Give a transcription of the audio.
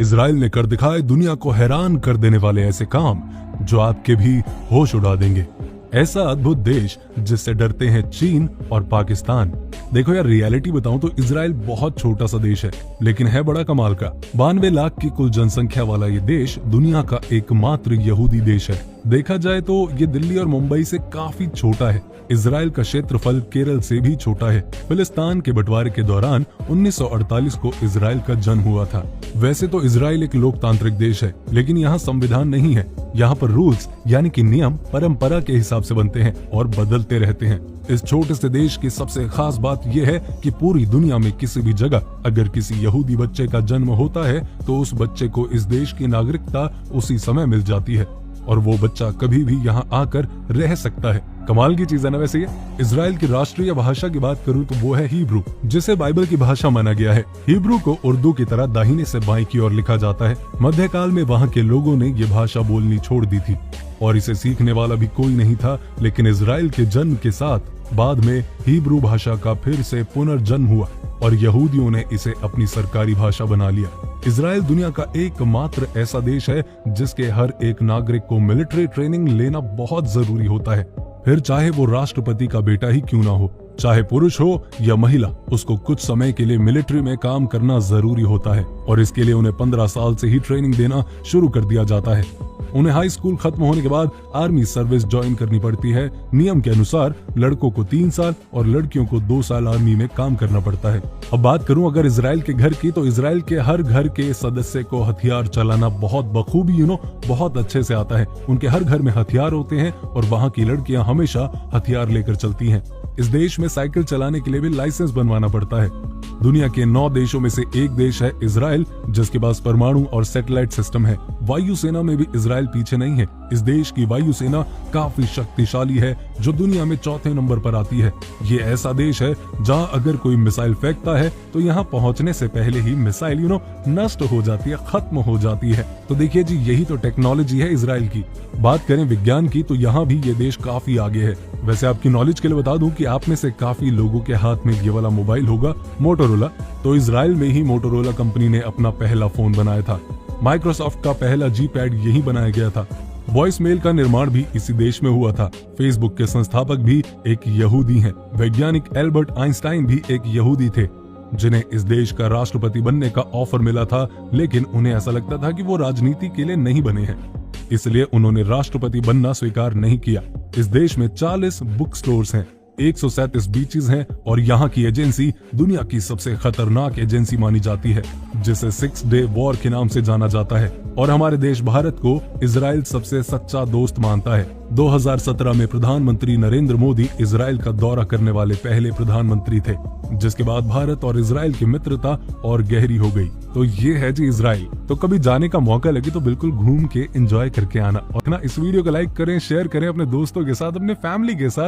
Israel ने कर दिखाए दुनिया को हैरान कर देने वाले ऐसे काम जो आपके भी होश उड़ा देंगे। ऐसा अद्भुत देश जिससे डरते हैं चीन और पाकिस्तान। देखो यार, रियलिटी बताऊं तो इजराइल बहुत छोटा सा देश है, लेकिन है बड़ा कमाल का। 92 लाख की कुल जनसंख्या वाला ये देश दुनिया का एकमात्र यहूदी देश है। देखा जाए तो ये दिल्ली और मुंबई से काफी छोटा है। इजराइल का क्षेत्रफल केरल से भी छोटा है। फिलिस्तीन के बंटवारे के दौरान 1948 को इजराइल का जन्म हुआ था। वैसे तो इजराइल एक लोकतांत्रिक देश है, लेकिन यहाँ संविधान नहीं है। यहाँ पर रूल्स यानी कि नियम परंपरा के हिसाब से बनते हैं और बदलते रहते हैं। इस छोटे से देश की सबसे खास बात यह है कि पूरी दुनिया में किसी भी जगह अगर किसी यहूदी बच्चे का जन्म होता है तो उस बच्चे को इस देश की नागरिकता उसी समय मिल जाती है और वो बच्चा कभी भी यहाँ आकर रह सकता है। कमाल की चीज है ना। वैसे ये इजराइल की राष्ट्रीय भाषा की बात करूँ तो वो है हिब्रू, जिसे बाइबल की भाषा माना गया है। हिब्रू को उर्दू की तरह दाहिने से बाएं की ओर लिखा जाता है। मध्यकाल में वहाँ के लोगों ने ये भाषा बोलनी छोड़ दी थी और इसे सीखने वाला भी कोई नहीं था, लेकिन इजराइल के जन्म के साथ बाद में हिब्रू भाषा का फिर से पुनर्जन्म हुआ और यहूदियों ने इसे अपनी सरकारी भाषा बना लिया। इजराइल दुनिया का एकमात्र ऐसा देश है जिसके हर एक नागरिक को मिलिट्री ट्रेनिंग लेना बहुत जरूरी होता है। फिर चाहे वो राष्ट्रपति का बेटा ही क्यों ना हो, चाहे पुरुष हो या महिला, उसको कुछ समय के लिए मिलिट्री में काम करना जरूरी होता है और इसके लिए उन्हें 15 साल से ही ट्रेनिंग देना शुरू कर दिया जाता है। उन्हें हाई स्कूल खत्म होने के बाद आर्मी सर्विस ज्वाइन करनी पड़ती है। नियम के अनुसार लड़कों को 3 साल और लड़कियों को 2 साल आर्मी में काम करना पड़ता है। अब बात करूं अगर इजराइल के घर की, तो इजराइल के हर घर के सदस्य को हथियार चलाना बहुत बखूबी बहुत अच्छे से आता है। उनके हर घर में हथियार होते हैं और वहाँ की लड़कियां हमेशा हथियार लेकर चलती हैं। इस देश में साइकिल चलाने के लिए भी लाइसेंस बनवाना पड़ता है। दुनिया के 9 देशों में से एक देश है इजराइल, जिसके पास परमाणु और सैटेलाइट सिस्टम है। वायुसेना में भी इजराइल पीछे नहीं है। इस देश की वायुसेना काफी शक्तिशाली है, जो दुनिया में 4थे नंबर पर आती है। ये ऐसा देश है जहां अगर कोई मिसाइल फेंकता है तो यहाँ पहुंचने से पहले ही मिसाइल नष्ट हो जाती है, खत्म हो जाती है। तो देखिए जी, यही तो टेक्नोलॉजी है इजराइल की। बात करें विज्ञान की तो यहाँ भी ये देश काफी आगे है। वैसे आपकी नॉलेज के लिए बता दूं कि आप में से काफी लोगों के हाथ में ये वाला मोबाइल होगा मोटोरोला। तो इजराइल में ही मोटोरोला कंपनी ने अपना पहला फोन बनाया था। माइक्रोसॉफ्ट का पहला जी-पैड यही बनाया गया था। वॉइस मेल का निर्माण भी इसी देश में हुआ था। फेसबुक के संस्थापक भी एक यहूदी हैं। वैज्ञानिक एल्बर्ट आइंस्टाइन भी एक यहूदी थे, जिन्हें इस देश का राष्ट्रपति बनने का ऑफर मिला था, लेकिन उन्हें ऐसा लगता था कि वो राजनीति के लिए नहीं बने हैं, इसलिए उन्होंने राष्ट्रपति बनना स्वीकार नहीं किया। इस देश में 40 बुक स्टोर्स हैं, 137 बीचेस हैं और यहाँ की एजेंसी दुनिया की सबसे खतरनाक एजेंसी मानी जाती है, जिसे 6 डे वॉर के नाम से जाना जाता है। और हमारे देश भारत को इजराइल सबसे सच्चा दोस्त मानता है। 2017 में प्रधानमंत्री नरेंद्र मोदी इजराइल का दौरा करने वाले पहले प्रधानमंत्री थे, जिसके बाद भारत और इजराइल की मित्रता और गहरी हो गई। तो ये है जी इजराइल। तो कभी जाने का मौका लगे तो बिल्कुल घूम के एंजॉय करके आना। और ना, इस वीडियो को लाइक करें, शेयर करें अपने दोस्तों के साथ, अपने फैमिली के साथ।